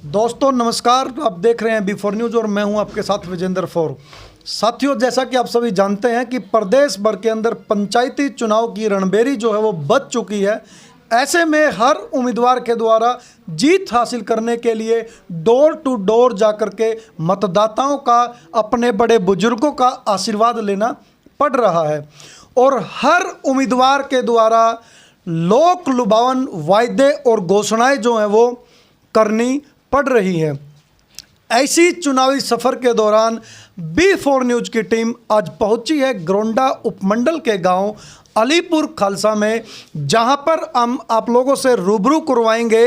दोस्तों नमस्कार, आप देख रहे हैं B4 न्यूज़ और मैं हूं आपके साथ विजेंद्र फौर। साथियों, जैसा कि आप सभी जानते हैं कि प्रदेश भर के अंदर पंचायती चुनाव की रणभेरी जो है वो बज चुकी है। ऐसे में हर उम्मीदवार के द्वारा जीत हासिल करने के लिए डोर टू डोर जाकर के मतदाताओं का, अपने बड़े बुजुर्गों का आशीर्वाद लेना पड़ रहा है और हर उम्मीदवार के द्वारा लोक लुभावन वायदे और घोषणाएं जो हैं वो करनी पड़ रही है। ऐसी चुनावी सफर के दौरान B4 न्यूज़ की टीम आज पहुंची है गोंडा उपमंडल के गांव अलीपुर खालसा में, जहां पर हम आप लोगों से रूबरू करवाएंगे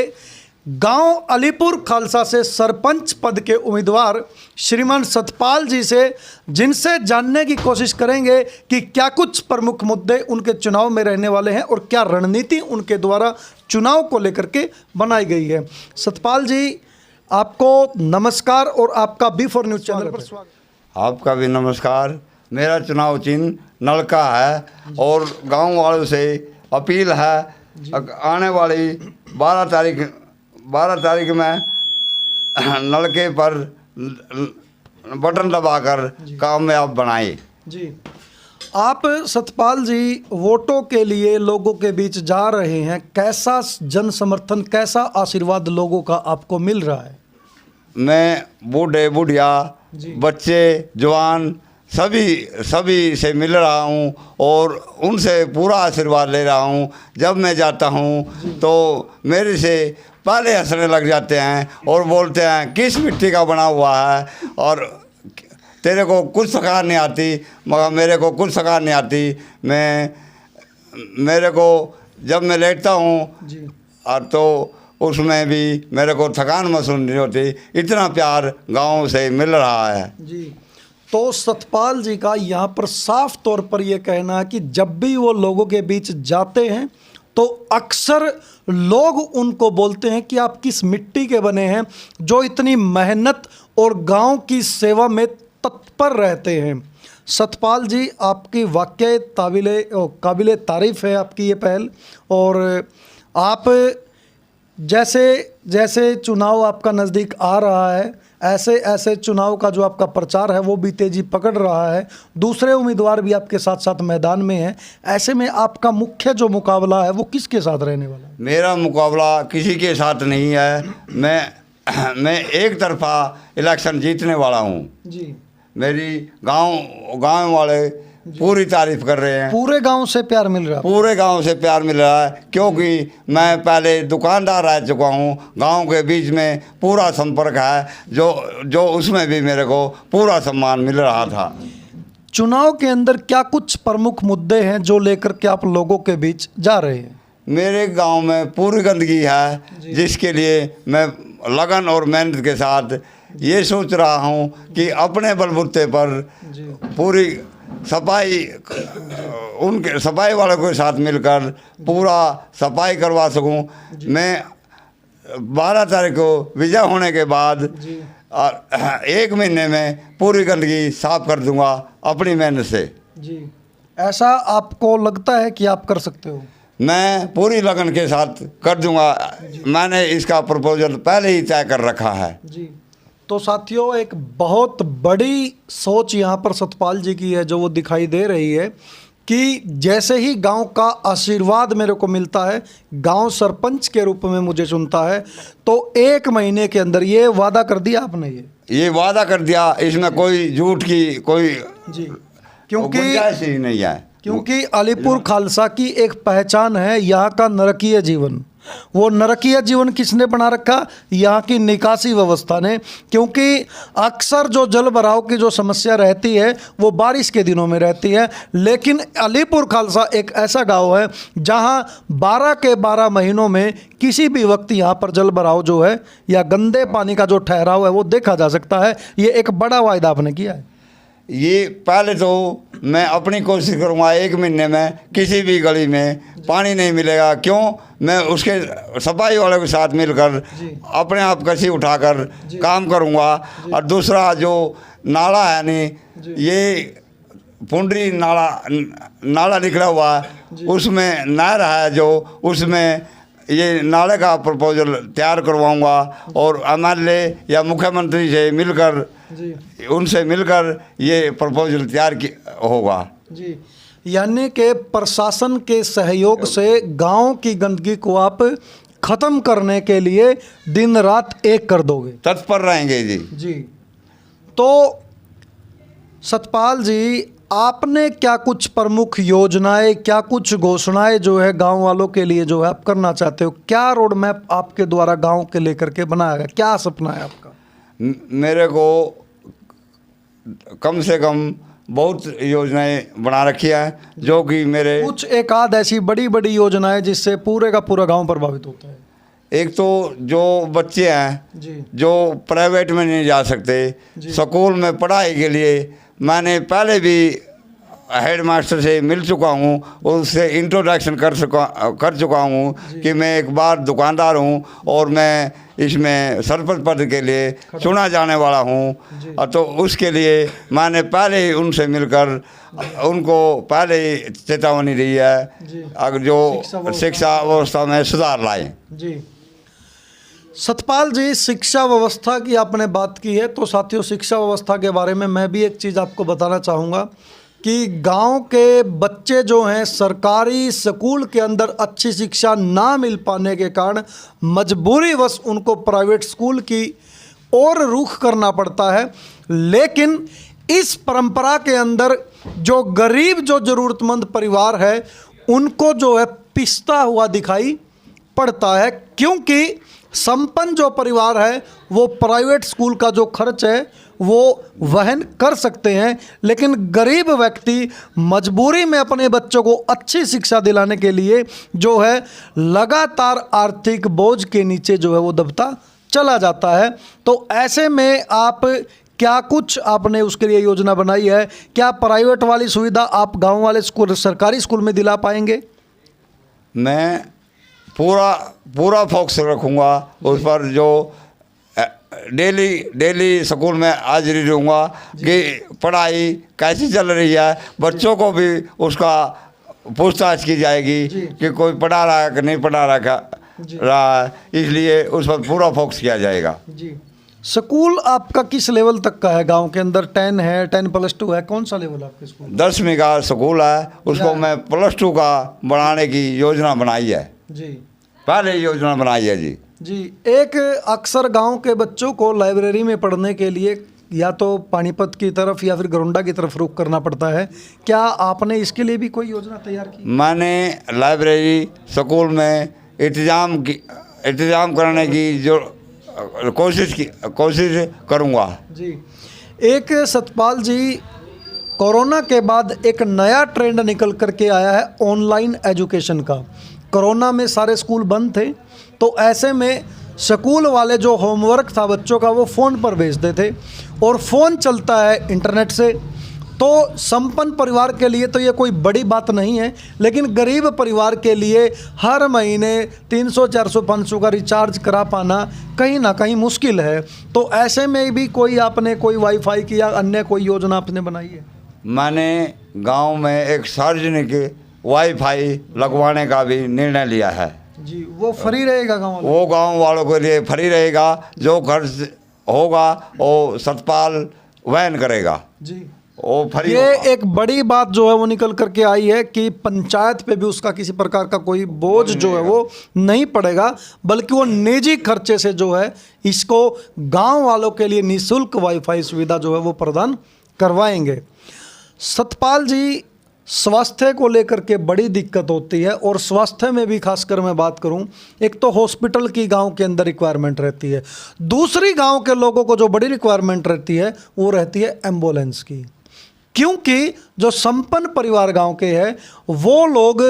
गांव अलीपुर खालसा से सरपंच पद के उम्मीदवार श्रीमान सतपाल जी से, जिनसे जानने की कोशिश करेंगे कि क्या कुछ प्रमुख मुद्दे उनके चुनाव में रहने वाले हैं और क्या रणनीति उनके द्वारा चुनाव को लेकर के बनाई गई है। सतपाल जी, आपको नमस्कार और आपका B4 न्यूज़ चैनल पर स्वागत। आपका भी नमस्कार। मेरा चुनाव चिन्ह नलका है और गांव वालों से अपील है, आने वाली 12 तारीख में नलके पर बटन दबाकर कामयाब बनाए। जी, आप सतपाल जी वोटों के लिए लोगों के बीच जा रहे हैं, कैसा जन समर्थन, कैसा आशीर्वाद लोगों का आपको मिल रहा है? मैं बूढ़े बुढ़िया, बच्चे, जवान सभी से मिल रहा हूँ और उनसे पूरा आशीर्वाद ले रहा हूँ। जब मैं जाता हूँ तो मेरे से पहले हंसने लग जाते हैं और बोलते हैं किस मिट्टी का बना हुआ है और तेरे को कुछ सकार नहीं आती, मगर मेरे को कुछ सकार नहीं आती। मेरे को जब मैं लेटता हूँ और तो उसमें भी मेरे को थकान महसूस नहीं होती। इतना प्यार गांव से मिल रहा है। जी, तो सतपाल जी का यहाँ पर साफ तौर पर यह कहना है कि जब भी वो लोगों के बीच जाते हैं तो अक्सर लोग उनको बोलते हैं कि आप किस मिट्टी के बने हैं, जो इतनी मेहनत और गांव की सेवा में तत्पर रहते हैं। सतपाल जी, आपकी वाकई काबिले तारीफ़ है आपकी ये पहल। और आप जैसे चुनाव आपका नज़दीक आ रहा है, ऐसे चुनाव का जो आपका प्रचार है वो भी तेज़ी पकड़ रहा है। दूसरे उम्मीदवार भी आपके साथ साथ मैदान में हैं। ऐसे में आपका मुख्य जो मुकाबला है वो किसके साथ रहने वाला है? मेरा मुकाबला किसी के साथ नहीं है। मैं एक तरफा इलेक्शन जीतने वाला हूँ। जी, मेरी गांव वाले पूरी तारीफ कर रहे हैं। पूरे गांव से प्यार मिल रहा है? पूरे गांव से प्यार मिल रहा है, क्योंकि मैं पहले दुकानदार रह चुका हूं। गांव के बीच में पूरा संपर्क है, जो उसमें भी मेरे को पूरा सम्मान मिल रहा था। चुनाव के अंदर क्या कुछ प्रमुख मुद्दे हैं जो लेकर के आप लोगों के बीच जा रहे हैं? मेरे गांव में पूरी गंदगी है, जिसके लिए मैं लगन और मेहनत के साथ ये सोच रहा हूं कि अपने बलबूते पर पूरी सफाई वालों के साथ मिलकर पूरा सफाई करवा सकूं। मैं 12 तारीख को विजय होने के बाद और 1 महीने में पूरी गंदगी साफ कर दूंगा अपनी मेहनत से। जी, ऐसा आपको लगता है कि आप कर सकते हो? मैं पूरी लगन के साथ कर दूंगा। मैंने इसका प्रपोजल पहले ही तय कर रखा है। जी, तो साथियों, एक बहुत बड़ी सोच यहाँ पर सतपाल जी की है जो वो दिखाई दे रही है कि जैसे ही गांव का आशीर्वाद मेरे को मिलता है, गांव सरपंच के रूप में मुझे चुनता है, तो 1 महीने के अंदर ये वादा कर दिया आपने। ये वादा कर दिया, इसमें कोई झूठ की कोई क्योंकि ही नहीं है। क्योंकि अलीपुर खालसा की एक पहचान है यहाँ का नरकीय जीवन। वो नरकीय जीवन किसने बना रखा? यहाँ की निकासी व्यवस्था ने। क्योंकि अक्सर जो जल भराव की जो समस्या रहती है वो बारिश के दिनों में रहती है, लेकिन अलीपुर खालसा एक ऐसा गांव है जहां 12 के 12 महीनों में किसी भी वक्त यहाँ पर जल भराव जो है या गंदे पानी का जो ठहराव है वो देखा जा सकता है। ये एक बड़ा वायदा आपने किया है। ये पहले तो मैं अपनी कोशिश करूँगा 1 महीने में किसी भी गली में पानी नहीं मिलेगा। क्यों? मैं उसके सफाई वालों के साथ मिलकर अपने आप कसी उठाकर काम करूँगा। और दूसरा जो नाला है नहीं, ये पुंडरी नाला निकला हुआ है, उसमें नहर है जो उसमें ये नाले का प्रपोजल तैयार करवाऊंगा और एमएलए या मुख्यमंत्री से मिलकर जी उनसे मिलकर ये प्रपोजल तैयार होगा जी। यानी कि प्रशासन के सहयोग से गांव की गंदगी को आप खत्म करने के लिए दिन रात एक कर दोगे, तत्पर रहेंगे जी। जी। तो सतपाल जी, आपने क्या कुछ प्रमुख योजनाएं, क्या कुछ घोषणाएं जो है गांव वालों के लिए जो है आप करना चाहते हो? क्या रोड मैप आपके द्वारा गांव के लेकर के बनाया गया, क्या सपना है आपका? मेरे को कम से कम बहुत योजनाएं बना रखी है, जो कि मेरे कुछ एक आध ऐसी बड़ी बड़ी योजनाएं जिससे पूरे का पूरा गांव प्रभावित होता है। एक तो जो बच्चे हैं जी जो प्राइवेट में नहीं जा सकते, स्कूल में पढ़ाई के लिए मैंने पहले भी हेड मास्टर से मिल चुका हूँ, उससे इंट्रोडक्शन कर चुका हूँ कि मैं एक बार दुकानदार हूँ और मैं इसमें सरपंच पद के लिए चुना जाने वाला हूँ। तो उसके लिए मैंने पहले ही उनसे मिलकर उनको पहले ही चेतावनी दी है, अगर जो शिक्षा व्यवस्था में सुधार लाएं। जी सतपाल जी, शिक्षा व्यवस्था की आपने बात की है, तो साथियों शिक्षा व्यवस्था के बारे में मैं भी एक चीज़ आपको बताना चाहूँगा कि गांव के बच्चे जो हैं सरकारी स्कूल के अंदर अच्छी शिक्षा ना मिल पाने के कारण मजबूरीवश उनको प्राइवेट स्कूल की ओर रुख करना पड़ता है। लेकिन इस परंपरा के अंदर जो गरीब, जो ज़रूरतमंद परिवार है, उनको जो है पिसता हुआ दिखाई पड़ता है, क्योंकि संपन्न जो परिवार है वो प्राइवेट स्कूल का जो खर्च है वो वहन कर सकते हैं, लेकिन गरीब व्यक्ति मजबूरी में अपने बच्चों को अच्छी शिक्षा दिलाने के लिए जो है लगातार आर्थिक बोझ के नीचे जो है वो दबता चला जाता है। तो ऐसे में आप क्या कुछ आपने उसके लिए योजना बनाई है? क्या प्राइवेट वाली सुविधा आप गांव वाले स्कूल, सरकारी स्कूल में दिला पाएंगे? मैं पूरा फोकस रखूँगा उस पर, जो डेली स्कूल में हाजिरी दूँगा कि पढ़ाई कैसी चल रही है, बच्चों को भी उसका पूछताछ की जाएगी कि कोई पढ़ा रहा है कि नहीं पढ़ा रहा है, इसलिए उस पर पूरा फोकस किया जाएगा। जी स्कूल आपका किस लेवल तक का है गांव के अंदर? 10 है, 10+2 है, कौन सा लेवल आपके स्कूल? 10वीं का स्कूल है, उसको मैं +2 का बनाने की योजना बनाई है। जी पहले योजना बनाई है जी। जी एक अक्सर गांव के बच्चों को लाइब्रेरी में पढ़ने के लिए या तो पानीपत की तरफ या फिर गरुंडा की तरफ रुख करना पड़ता है, क्या आपने इसके लिए भी कोई योजना तैयार की? मैंने लाइब्रेरी स्कूल में इंतजाम करने की जो कोशिश करूँगा। जी एक सतपाल जी, कोरोना के बाद एक नया ट्रेंड निकल करके आया है ऑनलाइन एजुकेशन का। कोरोना में सारे स्कूल बंद थे, तो ऐसे में स्कूल वाले जो होमवर्क था बच्चों का वो फ़ोन पर भेजते थे, और फ़ोन चलता है इंटरनेट से। तो संपन्न परिवार के लिए तो ये कोई बड़ी बात नहीं है, लेकिन गरीब परिवार के लिए हर महीने 300, 400, 500 का रिचार्ज करा पाना कहीं ना कहीं मुश्किल है। तो ऐसे में भी कोई आपने कोई वाईफाई की या अन्य कोई योजना आपने बनाई है? मैंने गांव में एक सार्वजनिक वाईफाई लगवाने का भी निर्णय लिया है। जी वो फ्री रहेगा गाँव? वो गांव वालों के लिए फ्री रहेगा, जो खर्च होगा वो सतपाल वहन करेगा। जी वो फ्री ये होगा। एक बड़ी बात जो है वो निकल करके आई है कि पंचायत पे भी उसका किसी प्रकार का कोई बोझ जो है वो नहीं पड़ेगा, बल्कि वो निजी खर्चे से जो है इसको गांव वालों के लिए निःशुल्क वाईफाई सुविधा जो है वो प्रदान करवाएंगे। सतपाल जी, स्वास्थ्य को लेकर के बड़ी दिक्कत होती है, और स्वास्थ्य में भी खासकर मैं बात करूं, एक तो हॉस्पिटल की गांव के अंदर रिक्वायरमेंट रहती है, दूसरी गांव के लोगों को जो बड़ी रिक्वायरमेंट रहती है वो रहती है एम्बुलेंस की। क्योंकि जो संपन्न परिवार गांव के हैं वो लोग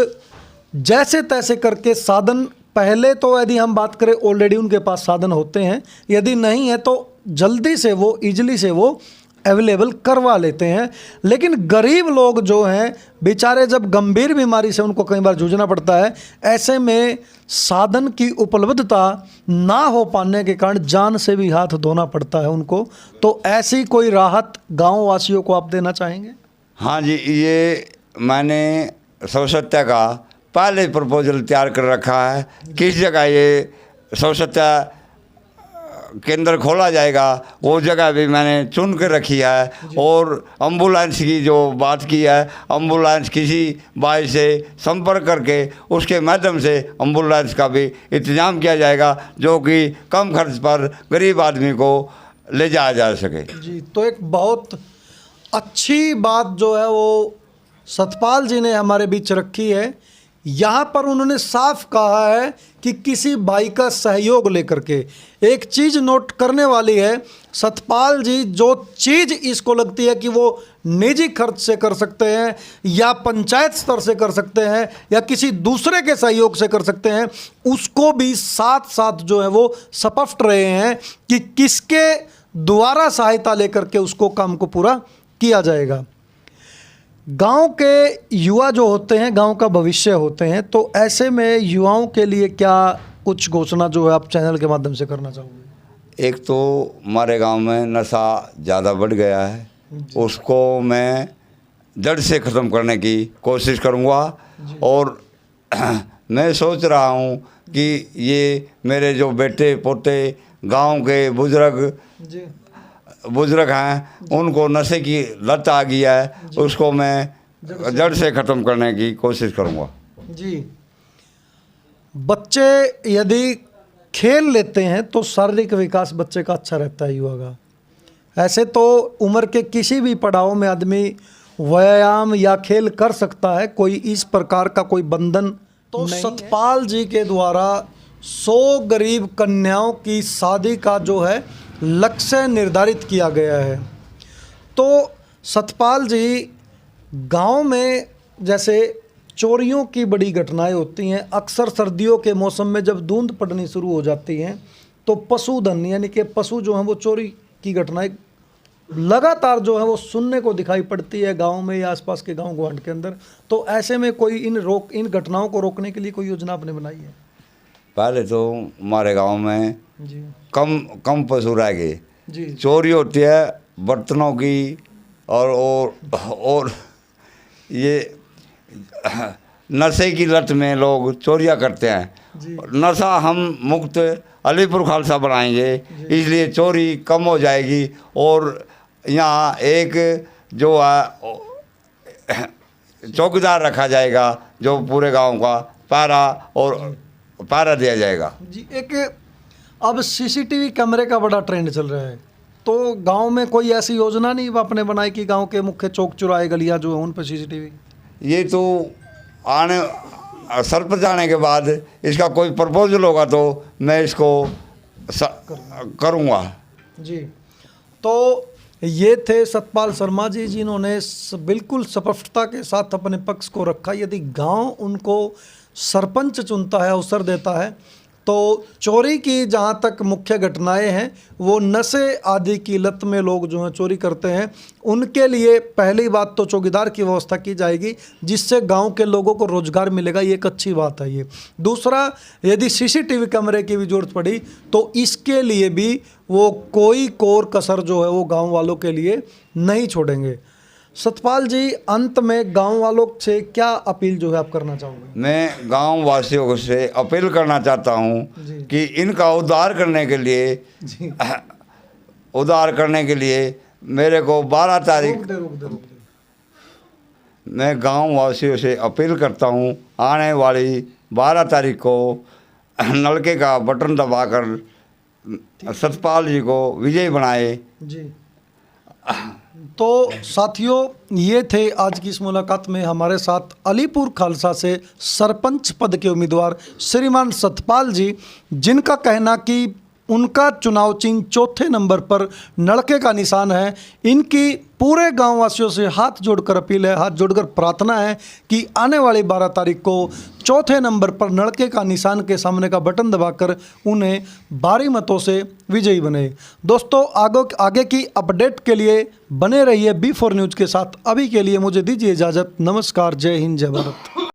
जैसे तैसे करके साधन, पहले तो यदि हम बात करें ऑलरेडी उनके पास साधन होते हैं, यदि नहीं है तो जल्दी से वो ईजिली से वो अवेलेबल करवा लेते हैं। लेकिन गरीब लोग जो हैं बेचारे, जब गंभीर बीमारी से उनको कई बार जूझना पड़ता है, ऐसे में साधन की उपलब्धता ना हो पाने के कारण जान से भी हाथ धोना पड़ता है उनको। तो ऐसी कोई राहत गांव वासियों को आप देना चाहेंगे? हाँ जी, ये मैंने सौसत्या का पहले प्रपोजल तैयार कर रखा है, किस जगह ये स्वच्छता केंद्र खोला जाएगा वो जगह भी मैंने चुन कर रखी है। और एम्बुलेंस की जो बात की है, एम्बुलेंस किसी भाई से संपर्क करके उसके माध्यम से एम्बुलेंस का भी इंतज़ाम किया जाएगा, जो कि कम खर्च पर गरीब आदमी को ले जाया जा सके। जी, तो एक बहुत अच्छी बात जो है वो सतपाल जी ने हमारे बीच रखी है। यहाँ पर उन्होंने साफ कहा है कि किसी भाई का सहयोग लेकर के। एक चीज़ नोट करने वाली है, सतपाल जी जो चीज़ इसको लगती है कि वो निजी खर्च से कर सकते हैं या पंचायत स्तर से कर सकते हैं या किसी दूसरे के सहयोग से कर सकते हैं, उसको भी साथ साथ जो है वो स्पष्ट रहे हैं कि किसके द्वारा सहायता लेकर के उसको काम को पूरा किया जाएगा। गांव के युवा जो होते हैं गांव का भविष्य होते हैं, तो ऐसे में युवाओं के लिए क्या कुछ घोषणा जो है आप चैनल के माध्यम से करना चाहोगे? एक तो हमारे गांव में नशा ज़्यादा बढ़ गया है, उसको मैं जड़ से ख़त्म करने की कोशिश करूंगा। और मैं सोच रहा हूं कि ये मेरे जो बेटे पोते गांव के बुजुर्ग हैं, उनको नशे की लत आ गई है, उसको मैं जड़ से ख़त्म करने की कोशिश करूंगा। जी, बच्चे यदि खेल लेते हैं तो शारीरिक विकास बच्चे का अच्छा रहता है, युवा का। ऐसे तो उम्र के किसी भी पड़ाव में आदमी व्यायाम या खेल कर सकता है, कोई इस प्रकार का कोई बंधन तो सतपाल जी के द्वारा 100 गरीब कन्याओं की शादी का जो है लक्ष्य निर्धारित किया गया है। तो सतपाल जी, गांव में जैसे चोरियों की बड़ी घटनाएं होती हैं, अक्सर सर्दियों के मौसम में जब धुंध पड़नी शुरू हो जाती हैं तो पशुधन यानी कि पशु जो हैं वो चोरी की घटनाएं लगातार जो है वो सुनने को दिखाई पड़ती है गांव में या आसपास के गांव ग्वांड के अंदर। तो ऐसे में कोई इन घटनाओं को रोकने के लिए कोई योजना आपने बनाई है? पहले तो हमारे गांव में जी कम पशु रह गए। जी, चोरी होती है बर्तनों की और ये नशे की लत में लोग चोरियां करते हैं। नशा हम मुक्त अलीपुर खालसा बनाएंगे, इसलिए चोरी कम हो जाएगी। और यहाँ एक जो है चौकीदार रखा जाएगा जो पूरे गांव का पहरा दिया जाएगा। जी, एक अब सीसीटीवी कैमरे का बड़ा ट्रेंड चल रहा है, तो गांव में कोई ऐसी योजना नहीं आपने बनाई कि गांव के मुख्य चौक चौराहे गलियां जो है उन पर सीसीटीवी? ये तो आने सरपंच आने के बाद इसका कोई प्रपोजल होगा तो मैं इसको करूँगा। जी, तो ये थे सतपाल शर्मा जी, जिन्होंने बिल्कुल स्पष्टता के साथ अपने पक्ष को रखा। यदि गांव उनको सरपंच चुनता है, अवसर देता है, तो चोरी की जहाँ तक मुख्य घटनाएं हैं वो नशे आदि की लत में लोग जो हैं चोरी करते हैं, उनके लिए पहली बात तो चौकीदार की व्यवस्था की जाएगी जिससे गांव के लोगों को रोजगार मिलेगा, ये एक अच्छी बात है। ये दूसरा, यदि सीसीटीवी कैमरे की भी जरूरत पड़ी तो इसके लिए भी वो कोई कोर कसर जो है वो गाँव वालों के लिए नहीं छोड़ेंगे। सतपाल जी, अंत में गांव वालों से क्या अपील जो है आप करना चाहोगे? मैं गांव वासियों से अपील करना चाहता हूं कि इनका उद्धार करने के लिए मेरे को 12 तारीख मैं गांव वासियों से अपील करता हूं, आने वाली 12 तारीख को नलके का बटन दबाकर सतपाल जी को विजयी बनाए। जी, तो साथियों, ये थे आज की इस मुलाकात में हमारे साथ अलीपुर खालसा से सरपंच पद के उम्मीदवार श्रीमान सतपाल जी, जिनका कहना कि उनका चुनाव चिन्ह चौथे नंबर पर नलके का निशान है। इनकी पूरे गांव वासियों से हाथ जोड़कर अपील है, हाथ जोड़कर प्रार्थना है कि आने वाली 12 तारीख को चौथे नंबर पर नलके का निशान के सामने का बटन दबाकर उन्हें भारी मतों से विजयी बने। दोस्तों, आगे की अपडेट के लिए बने रहिए B4 न्यूज़ के साथ। अभी के लिए मुझे दीजिए इजाज़त। नमस्कार, जय हिंद, जय भारत।